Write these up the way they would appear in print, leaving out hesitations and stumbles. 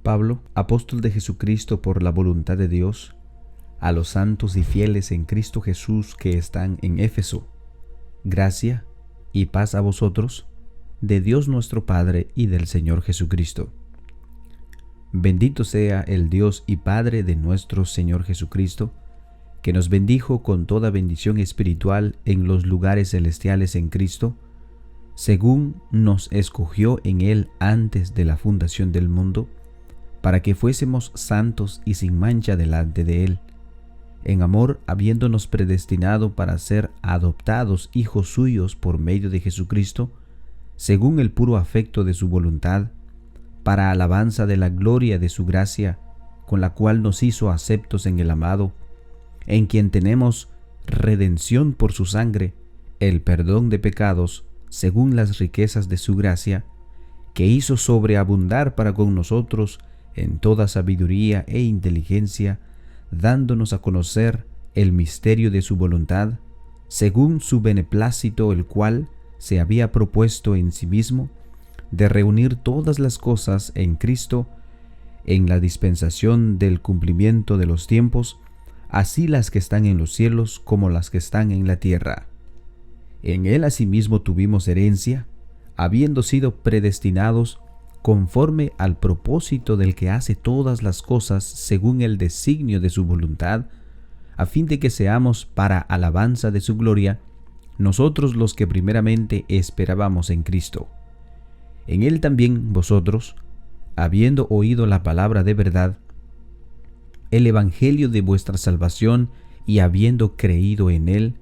Pablo, apóstol de Jesucristo por la voluntad de Dios, a los santos y fieles en Cristo Jesús que están en Éfeso, gracia y paz a vosotros, de Dios nuestro Padre y del Señor Jesucristo. Bendito sea el Dios y Padre de nuestro Señor Jesucristo, que nos bendijo con toda bendición espiritual en los lugares celestiales en Cristo, según nos escogió en Él antes de la fundación del mundo, para que fuésemos santos y sin mancha delante de Él, en amor habiéndonos predestinado para ser adoptados hijos suyos por medio de Jesucristo, según el puro afecto de su voluntad, para alabanza de la gloria de su gracia, con la cual nos hizo aceptos en el amado, en quien tenemos redención por su sangre, el perdón de pecados, según las riquezas de su gracia, que hizo sobreabundar para con nosotros en toda sabiduría e inteligencia, dándonos a conocer el misterio de su voluntad, según su beneplácito, el cual se había propuesto en sí mismo, de reunir todas las cosas en Cristo, en la dispensación del cumplimiento de los tiempos, así las que están en los cielos como las que están en la tierra. En Él asimismo tuvimos herencia, habiendo sido predestinados conforme al propósito del que hace todas las cosas según el designio de su voluntad, a fin de que seamos para alabanza de su gloria, nosotros los que primeramente esperábamos en Cristo. En Él también vosotros, habiendo oído la palabra de verdad, el evangelio de vuestra salvación, y habiendo creído en Él,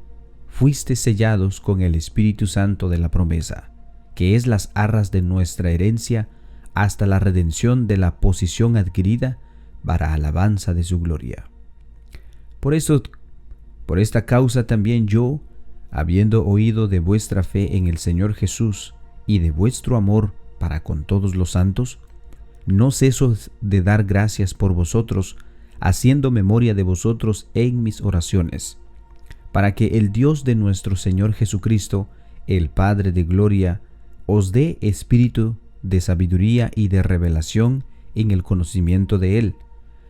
fuisteis sellados con el Espíritu Santo de la promesa, que es las arras de nuestra herencia, hasta la redención de la posición adquirida para alabanza de su gloria. Por esta causa también yo, habiendo oído de vuestra fe en el Señor Jesús y de vuestro amor para con todos los santos, no ceso de dar gracias por vosotros, haciendo memoria de vosotros en mis oraciones, para que el Dios de nuestro Señor Jesucristo, el Padre de gloria, os dé espíritu de sabiduría y de revelación en el conocimiento de Él,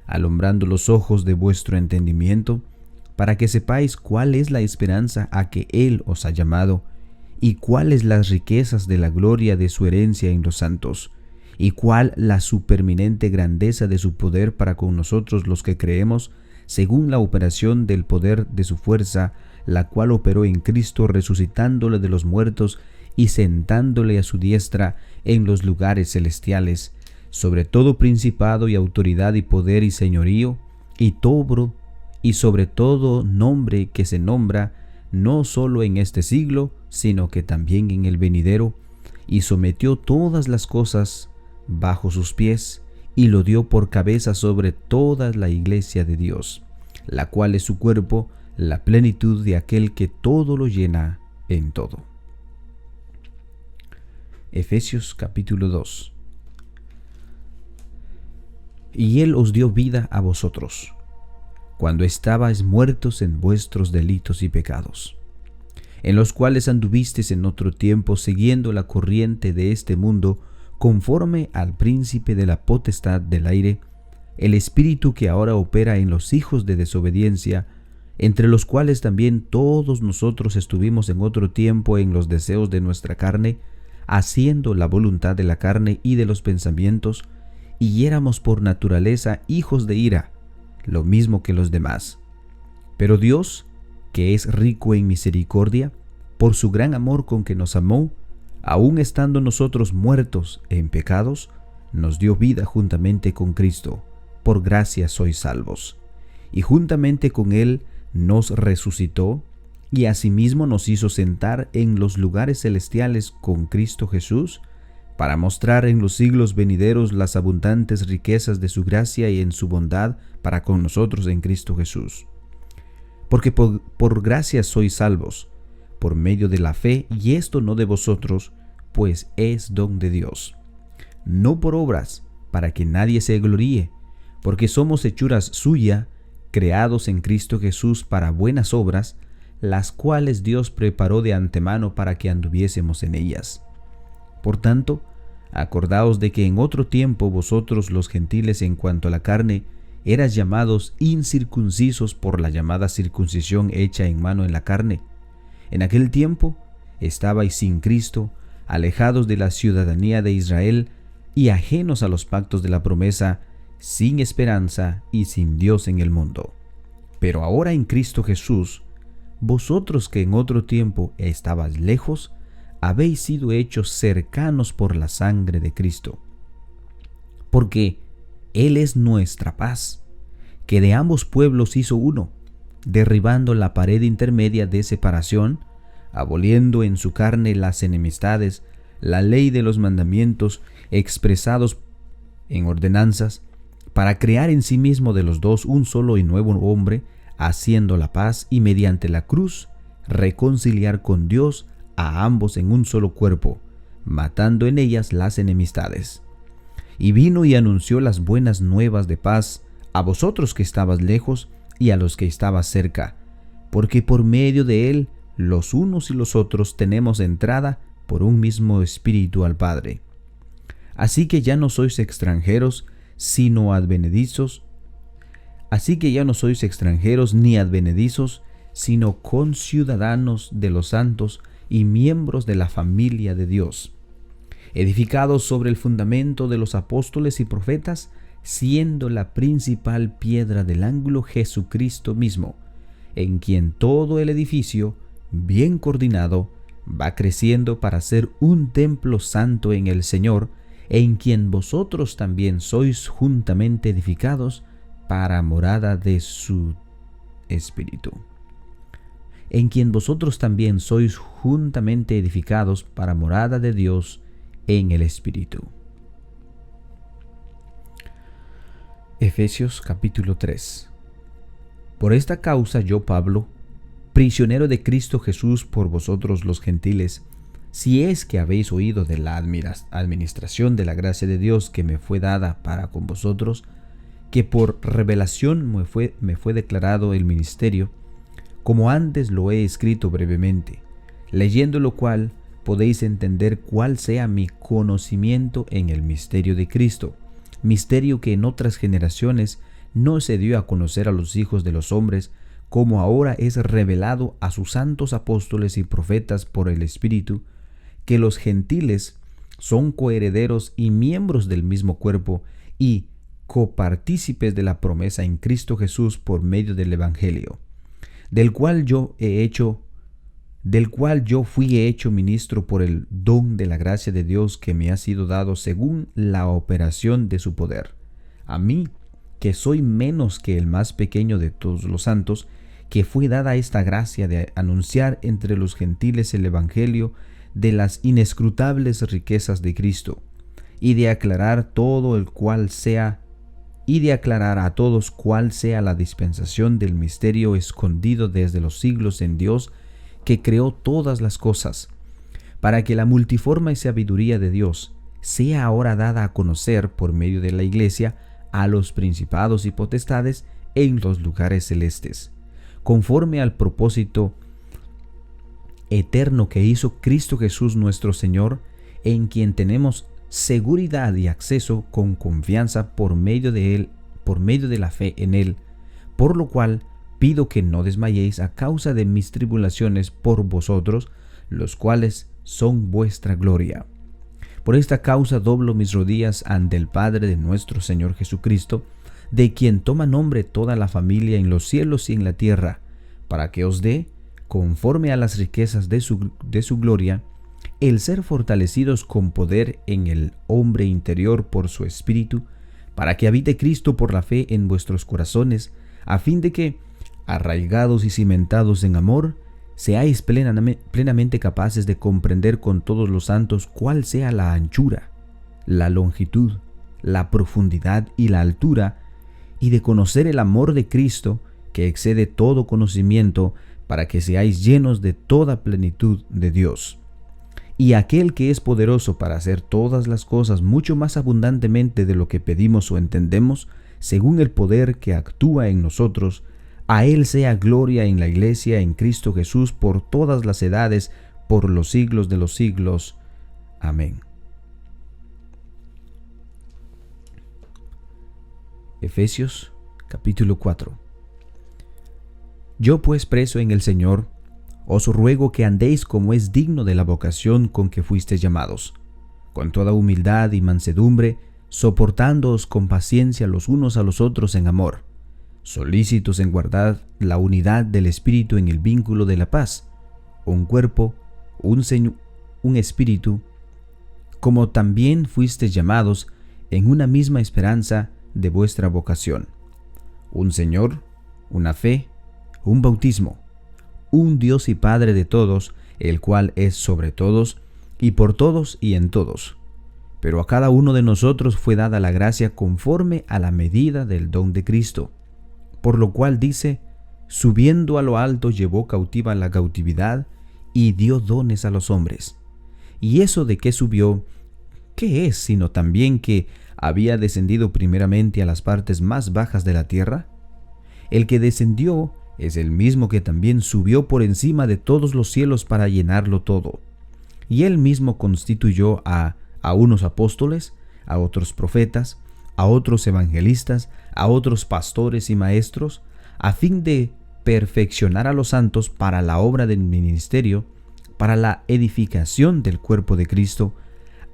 alumbrando los ojos de vuestro entendimiento, para que sepáis cuál es la esperanza a que Él os ha llamado, y cuáles las riquezas de la gloria de su herencia en los santos, y cuál la superminente grandeza de su poder para con nosotros los que creemos, según la operación del poder de su fuerza, la cual operó en Cristo resucitándole de los muertos y sentándole a su diestra en los lugares celestiales, sobre todo principado y autoridad y poder y señorío, y sobre todo nombre que se nombra, no solo en este siglo, sino que también en el venidero, y sometió todas las cosas bajo sus pies, y lo dio por cabeza sobre toda la iglesia de Dios, la cual es su cuerpo, la plenitud de aquel que todo lo llena en todo. Efesios capítulo 2. Y Él os dio vida a vosotros, cuando estabais muertos en vuestros delitos y pecados, en los cuales anduvisteis en otro tiempo siguiendo la corriente de este mundo, conforme al príncipe de la potestad del aire, el espíritu que ahora opera en los hijos de desobediencia, entre los cuales también todos nosotros estuvimos en otro tiempo en los deseos de nuestra carne, haciendo la voluntad de la carne y de los pensamientos, y éramos por naturaleza hijos de ira, lo mismo que los demás. Pero Dios, que es rico en misericordia, por su gran amor con que nos amó, aun estando nosotros muertos en pecados, nos dio vida juntamente con Cristo. Por gracia sois salvos. Y juntamente con Él nos resucitó, y asimismo nos hizo sentar en los lugares celestiales con Cristo Jesús, para mostrar en los siglos venideros las abundantes riquezas de su gracia y en su bondad para con nosotros en Cristo Jesús. Porque por gracia sois salvos, por medio de la fe, y esto no de vosotros, pues es don de Dios, no por obras, para que nadie se gloríe, porque somos hechuras suya, creados en Cristo Jesús para buenas obras, las cuales Dios preparó de antemano para que anduviésemos en ellas. Por tanto, Acordaos de que en otro tiempo vosotros los gentiles en cuanto a la carne eras llamados incircuncisos por la llamada circuncisión hecha en mano en la carne. En aquel tiempo estabais sin Cristo, alejados de la ciudadanía de Israel y ajenos a los pactos de la promesa, sin esperanza y sin Dios en el mundo. Pero ahora en Cristo Jesús, vosotros que en otro tiempo estabais lejos, habéis sido hechos cercanos por la sangre de Cristo. Porque Él es nuestra paz, que de ambos pueblos hizo uno, derribando la pared intermedia de separación, aboliendo en su carne las enemistades, la ley de los mandamientos expresados en ordenanzas, para crear en sí mismo de los dos un solo y nuevo hombre, haciendo la paz y mediante la cruz reconciliar con Dios a ambos en un solo cuerpo, matando en ellas las enemistades. Y vino y anunció las buenas nuevas de paz a vosotros que estabas lejos y a los que estabas cerca, porque por medio de él los unos y los otros tenemos entrada por un mismo espíritu al Padre. Así que ya no sois extranjeros, sino advenedizos. Así que ya no sois extranjeros ni advenedizos, sino conciudadanos de los santos y miembros de la familia de Dios, edificados sobre el fundamento de los apóstoles y profetas, siendo la principal piedra del ángulo Jesucristo mismo, en quien todo el edificio, bien coordinado, va creciendo para ser un templo santo en el Señor, en quien vosotros también sois juntamente edificados para morada de su Espíritu. En quien vosotros también sois juntamente edificados para morada de Dios en el Espíritu. Efesios capítulo 3. Por esta causa yo, Pablo, prisionero de Cristo Jesús por vosotros los gentiles, si es que habéis oído de la administración de la gracia de Dios que me fue dada para con vosotros, que por revelación me fue declarado el ministerio, como antes lo he escrito brevemente, leyendo lo cual podéis entender cuál sea mi conocimiento en el misterio de Cristo, misterio que en otras generaciones no se dio a conocer a los hijos de los hombres, como ahora es revelado a sus santos apóstoles y profetas por el Espíritu, que los gentiles son coherederos y miembros del mismo cuerpo y copartícipes de la promesa en Cristo Jesús por medio del Evangelio, del cual yo fui hecho ministro por el don de la gracia de Dios que me ha sido dado según la operación de su poder. A mí, que soy menos que el más pequeño de todos los santos, que fue dada esta gracia de anunciar entre los gentiles el Evangelio de las inescrutables riquezas de Cristo, y de aclarar a todos cuál sea la dispensación del misterio escondido desde los siglos en Dios, que creó todas las cosas, para que la multiforme sabiduría de Dios sea ahora dada a conocer por medio de la Iglesia a los principados y potestades en los lugares celestes, conforme al propósito eterno que hizo Cristo Jesús nuestro Señor, en quien tenemos seguridad y acceso con confianza por medio de la fe en Él, por lo cual pido que no desmayéis a causa de mis tribulaciones por vosotros, los cuales son vuestra gloria. Por esta causa doblo mis rodillas ante el Padre de nuestro Señor Jesucristo, de quien toma nombre toda la familia en los cielos y en la tierra, para que os dé, conforme a las riquezas de su gloria, el ser fortalecidos con poder en el hombre interior por su Espíritu, para que habite Cristo por la fe en vuestros corazones, a fin de que, arraigados y cimentados en amor, seáis plenamente capaces de comprender con todos los santos cuál sea la anchura, la longitud, la profundidad y la altura, y de conocer el amor de Cristo, que excede todo conocimiento, para que seáis llenos de toda plenitud de Dios. Y aquel que es poderoso para hacer todas las cosas mucho más abundantemente de lo que pedimos o entendemos, según el poder que actúa en nosotros, a Él sea gloria en la Iglesia en Cristo Jesús por todas las edades, por los siglos de los siglos. Amén. Efesios capítulo 4. Yo pues, preso en el Señor, os ruego que andéis como es digno de la vocación con que fuisteis llamados, con toda humildad y mansedumbre, soportándoos con paciencia los unos a los otros en amor, solícitos en guardar la unidad del Espíritu en el vínculo de la paz, un cuerpo, un espíritu, como también fuisteis llamados en una misma esperanza de vuestra vocación, un Señor, una fe, un bautismo, un Dios y Padre de todos, el cual es sobre todos, y por todos y en todos. Pero a cada uno de nosotros fue dada la gracia conforme a la medida del don de Cristo. Por lo cual dice, subiendo a lo alto llevó cautiva la cautividad y dio dones a los hombres. ¿Y eso de qué subió? ¿Qué es sino también que había descendido primeramente a las partes más bajas de la tierra? El que descendió es el mismo que también subió por encima de todos los cielos para llenarlo todo. Y él mismo constituyó a unos apóstoles, a otros profetas, a otros evangelistas, a otros pastores y maestros, a fin de perfeccionar a los santos para la obra del ministerio, para la edificación del cuerpo de Cristo,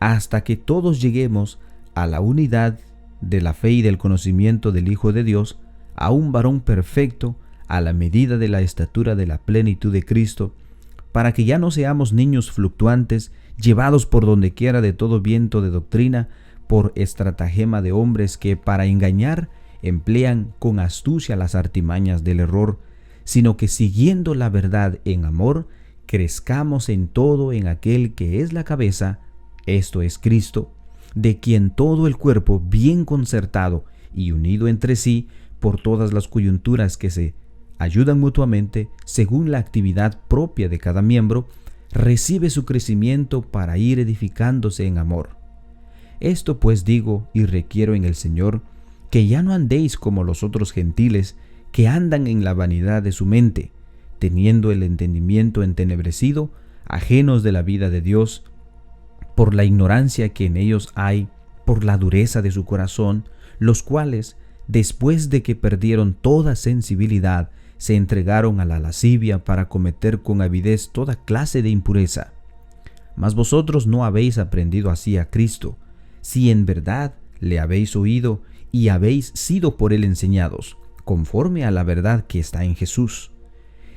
hasta que todos lleguemos a la unidad de la fe y del conocimiento del Hijo de Dios, a un varón perfecto, a la medida de la estatura de la plenitud de Cristo, para que ya no seamos niños fluctuantes, llevados por donde quiera de todo viento de doctrina, por estratagema de hombres que para engañar emplean con astucia las artimañas del error, sino que siguiendo la verdad en amor, crezcamos en todo en aquel que es la cabeza, esto es Cristo, de quien todo el cuerpo bien concertado y unido entre sí por todas las coyunturas que se ayudan mutuamente según la actividad propia de cada miembro, recibe su crecimiento para ir edificándose en amor. Esto pues digo y requiero en el Señor, que ya no andéis como los otros gentiles que andan en la vanidad de su mente, teniendo el entendimiento entenebrecido, ajenos de la vida de Dios, por la ignorancia que en ellos hay, por la dureza de su corazón, los cuales, después de que perdieron toda sensibilidad, se entregaron a la lascivia para cometer con avidez toda clase de impureza. Mas vosotros no habéis aprendido así a Cristo, si en verdad le habéis oído y habéis sido por él enseñados, conforme a la verdad que está en Jesús.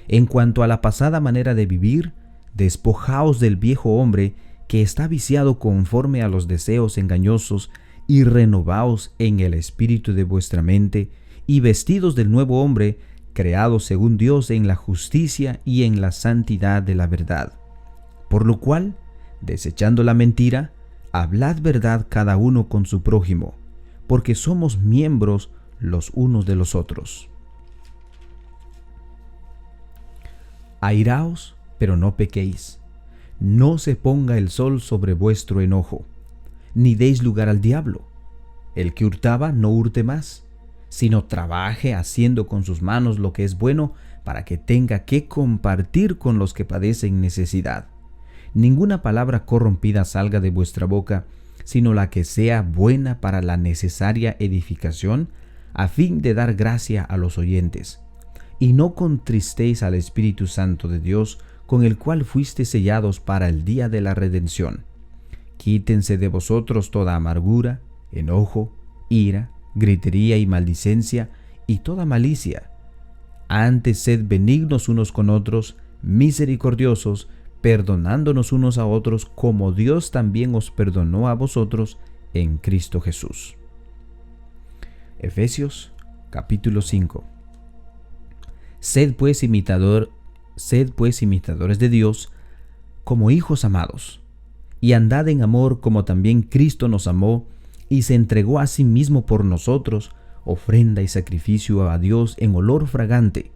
En cuanto a la pasada manera de vivir, despojaos del viejo hombre que está viciado conforme a los deseos engañosos, y renovaos en el espíritu de vuestra mente, y vestidos del nuevo hombre, creado según Dios en la justicia y en la santidad de la verdad. Por lo cual, desechando la mentira, hablad verdad cada uno con su prójimo, porque somos miembros los unos de los otros. Airaos, pero no pequéis. No se ponga el sol sobre vuestro enojo, ni deis lugar al diablo. El que hurtaba, no hurte más, sino trabaje haciendo con sus manos lo que es bueno, para que tenga que compartir con los que padecen necesidad. Ninguna palabra corrompida salga de vuestra boca, sino la que sea buena para la necesaria edificación, a fin de dar gracia a los oyentes. Y no contristéis al Espíritu Santo de Dios, con el cual fuisteis sellados para el día de la redención. Quítense de vosotros toda amargura, enojo, ira, gritería y maldicencia, y toda malicia. Antes sed benignos unos con otros, misericordiosos, perdonándonos unos a otros, como Dios también os perdonó a vosotros en Cristo Jesús. Efesios capítulo 5. Sed pues imitadores de Dios como hijos amados, y andad en amor como también Cristo nos amó y se entregó a sí mismo por nosotros, ofrenda y sacrificio a Dios en olor fragante.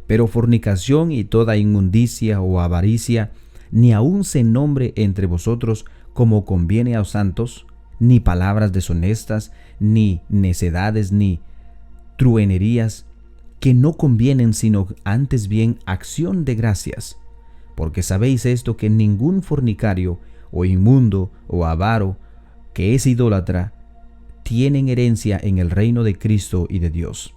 Pero fornicación y toda inmundicia o avaricia, ni aun se nombre entre vosotros como conviene a los santos, ni palabras deshonestas, ni necedades, ni truenerías, que no convienen, sino antes bien acción de gracias. Porque sabéis esto, que ningún fornicario, o inmundo, o avaro, que es idólatra, tienen herencia en el reino de Cristo y de Dios.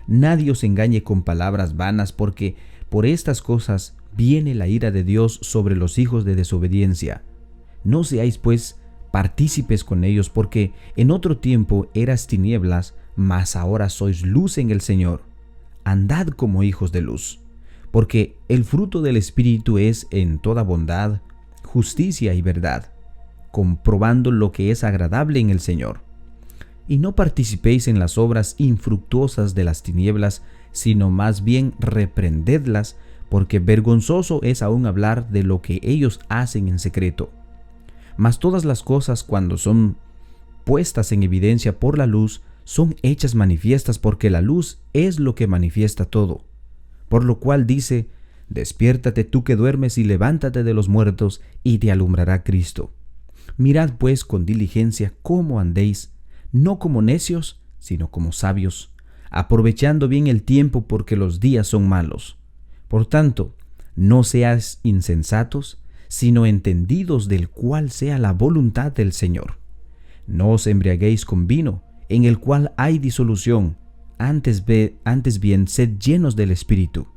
Nadie os engañe con palabras vanas, porque por estas cosas viene la ira de Dios sobre los hijos de desobediencia. No seáis pues partícipes con ellos, porque en otro tiempo eras tinieblas, mas ahora sois luz en el Señor. Andad como hijos de luz, porque el fruto del Espíritu es en toda bondad, justicia y verdad, comprobando lo que es agradable en el Señor. Y no participéis en las obras infructuosas de las tinieblas, sino más bien reprendedlas, porque vergonzoso es aún hablar de lo que ellos hacen en secreto. Mas todas las cosas, cuando son puestas en evidencia por la luz, son hechas manifiestas, porque la luz es lo que manifiesta todo. Por lo cual dice: despiértate tú que duermes y levántate de los muertos, y te alumbrará Cristo. Mirad pues con diligencia cómo andéis, no como necios, sino como sabios, aprovechando bien el tiempo, porque los días son malos. Por tanto, no seáis insensatos, sino entendidos del cual sea la voluntad del Señor. No os embriaguéis con vino, en el cual hay disolución, antes bien sed llenos del Espíritu,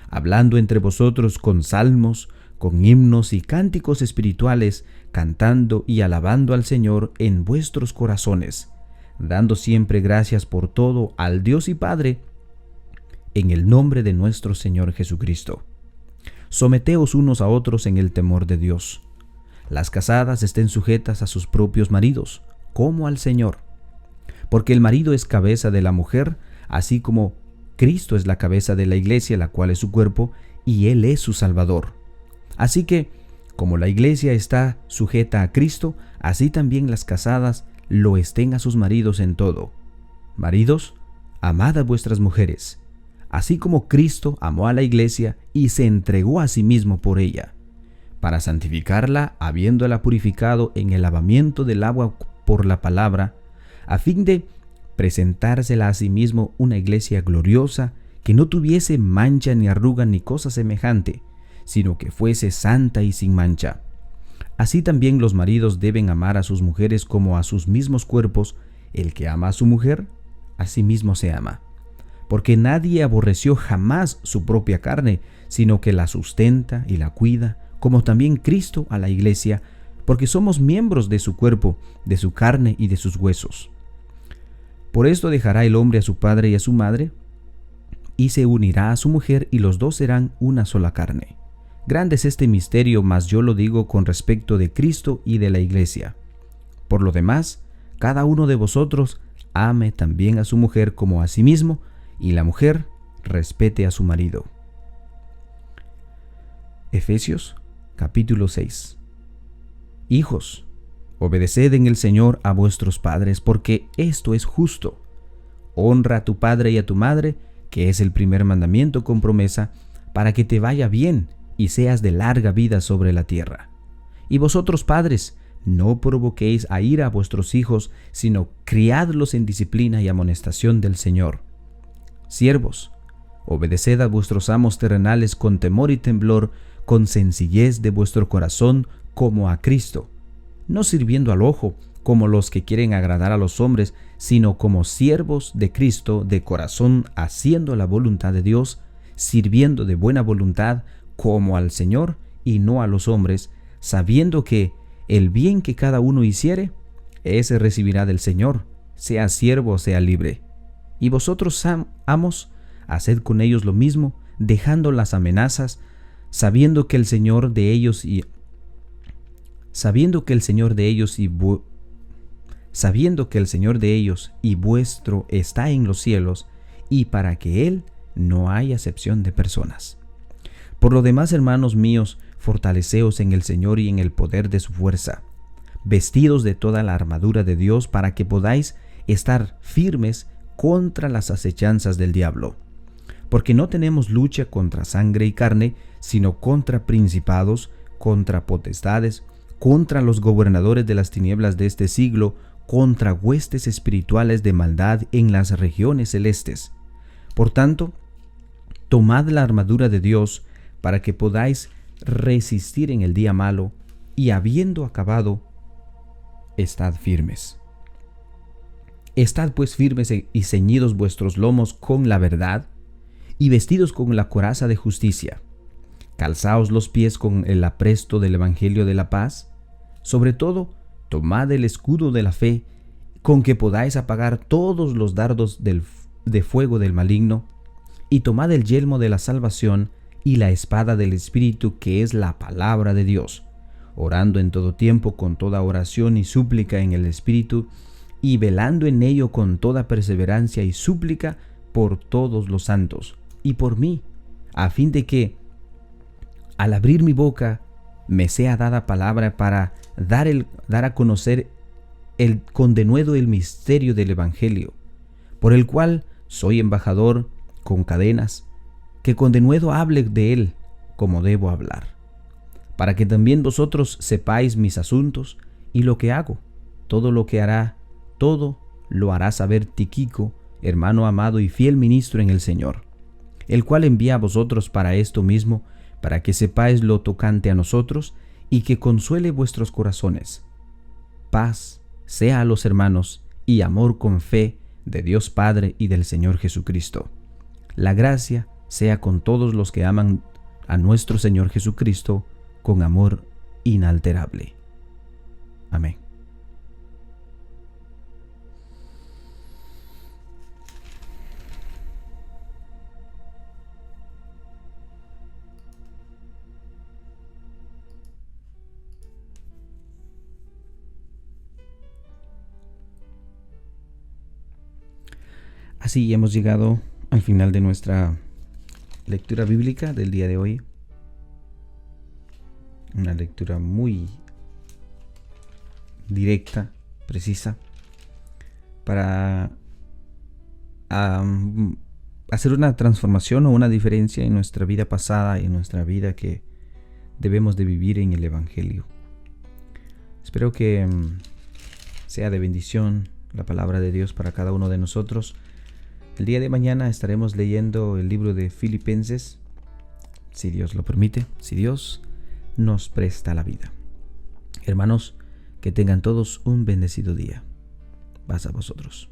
hablando entre vosotros con salmos, con himnos y cánticos espirituales, cantando y alabando al Señor en vuestros corazones, dando siempre gracias por todo al Dios y Padre, en el nombre de nuestro Señor Jesucristo. Someteos unos a otros en el temor de Dios. Las casadas estén sujetas a sus propios maridos, como al Señor. Porque el marido es cabeza de la mujer, así como Cristo es la cabeza de la iglesia, la cual es su cuerpo, y Él es su Salvador. Así que, como la iglesia está sujeta a Cristo, así también las casadas lo estén a sus maridos en todo. Maridos, amad a vuestras mujeres, así como Cristo amó a la iglesia y se entregó a sí mismo por ella, para santificarla, habiéndola purificado en el lavamiento del agua por la palabra, a fin de presentársela a sí mismo una iglesia gloriosa, que no tuviese mancha ni arruga ni cosa semejante, sino que fuese santa y sin mancha. Así también los maridos deben amar a sus mujeres como a sus mismos cuerpos. El que ama a su mujer, a sí mismo se ama. Porque nadie aborreció jamás su propia carne, sino que la sustenta y la cuida, como también Cristo a la iglesia, porque somos miembros de su cuerpo, de su carne y de sus huesos. Por esto dejará el hombre a su padre y a su madre, y se unirá a su mujer, y los dos serán una sola carne. Grande es este misterio, mas yo lo digo con respecto de Cristo y de la iglesia. Por lo demás, cada uno de vosotros ame también a su mujer como a sí mismo, y la mujer respete a su marido. Efesios capítulo 6. Hijos, obedeced en el Señor a vuestros padres, porque esto es justo. Honra a tu padre y a tu madre, que es el primer mandamiento con promesa, para que te vaya bien y seas de larga vida sobre la tierra. Y vosotros, padres, no provoquéis a ira a vuestros hijos, sino criadlos en disciplina y amonestación del Señor. Siervos, obedeced a vuestros amos terrenales con temor y temblor, con sencillez de vuestro corazón, como a Cristo, no sirviendo al ojo, como los que quieren agradar a los hombres, sino como siervos de Cristo de corazón, haciendo la voluntad de Dios, sirviendo de buena voluntad, como al Señor y no a los hombres, sabiendo que el bien que cada uno hiciere, ese recibirá del Señor, sea siervo o sea libre. Y vosotros, amos, haced con ellos lo mismo, dejando las amenazas, sabiendo que el Señor de ellos y vuestro está en los cielos, y para que Él no haya acepción de personas. Por lo demás, hermanos míos, fortaleceos en el Señor y en el poder de su fuerza, vestidos de toda la armadura de Dios, para que podáis estar firmes contra las acechanzas del diablo. Porque no tenemos lucha contra sangre y carne, sino contra principados, contra potestades, contra los gobernadores de las tinieblas de este siglo, contra huestes espirituales de maldad en las regiones celestes. Por tanto, tomad la armadura de Dios, para que podáis resistir en el día malo, y habiendo acabado, estad firmes. Estad pues firmes y ceñidos vuestros lomos con la verdad, y vestidos con la coraza de justicia. Calzaos los pies con el apresto del evangelio de la paz. Sobre todo, tomad el escudo de la fe, con que podáis apagar todos los dardos de fuego del maligno, y tomad el yelmo de la salvación y la espada del Espíritu, que es la palabra de Dios, orando en todo tiempo con toda oración y súplica en el Espíritu, y velando en ello con toda perseverancia y súplica por todos los santos, y por mí, a fin de que, al abrir mi boca, me sea dada palabra para dar a conocer con denuedo el misterio del Evangelio, por el cual soy embajador con cadenas, que con denuedo hable de él como debo hablar, para que también vosotros sepáis mis asuntos y lo que hago. Todo lo hará saber Tíquico, hermano amado y fiel ministro en el Señor, el cual envía a vosotros para esto mismo, para que sepáis lo tocante a nosotros y que consuele vuestros corazones. Paz sea a los hermanos y amor con fe de Dios Padre y del Señor Jesucristo. La gracia sea con todos los que aman a nuestro Señor Jesucristo con amor inalterable. Amén. Así hemos llegado al final de nuestra lectura bíblica del día de hoy. Una lectura muy directa, precisa, para hacer una transformación o una diferencia en nuestra vida pasada y en nuestra vida que debemos de vivir en el Evangelio. Espero que sea de bendición la palabra de Dios para cada uno de nosotros. El día de mañana estaremos leyendo el libro de Filipenses, si Dios lo permite, si Dios nos presta la vida. Hermanos, que tengan todos un bendecido día. Paz a vosotros.